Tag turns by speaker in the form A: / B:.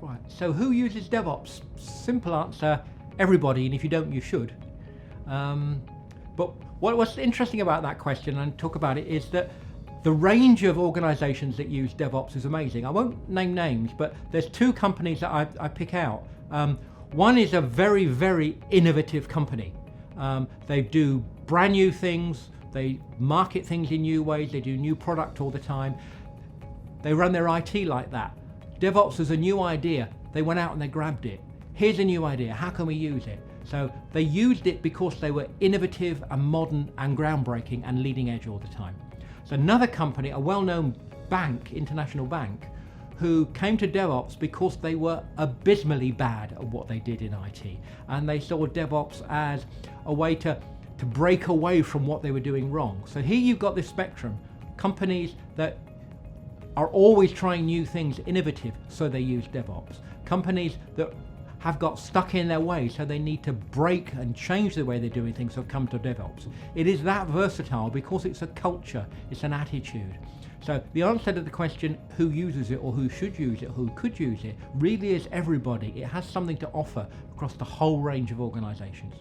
A: Right, so who uses DevOps? Simple answer, everybody, and if you don't, you should. But what's interesting about that question, and talk about it, is that the range of organizations that use DevOps is amazing. I won't name names, but there's two companies that I pick out. One is a very, very innovative company. They do brand new things, they market things in new ways, they do new product all the time. They run their IT like that. DevOps was a new idea. They went out and they grabbed it. Here's a new idea, how can we use it? So they used it because they were innovative and modern and groundbreaking and leading edge all the time. So another company, a well-known bank, international bank, who came to DevOps because they were abysmally bad at what they did in IT. And they saw DevOps as a way to break away from what they were doing wrong. So here you've got this spectrum. Companies that are always trying new things, innovative, so they use DevOps. Companies that have got stuck in their ways, so they need to break and change the way they're doing things, so come to DevOps. It is that versatile because it's a culture, it's an attitude. So the answer to the question, who uses it or who should use it, who could use it, really is everybody. It has something to offer across the whole range of organizations.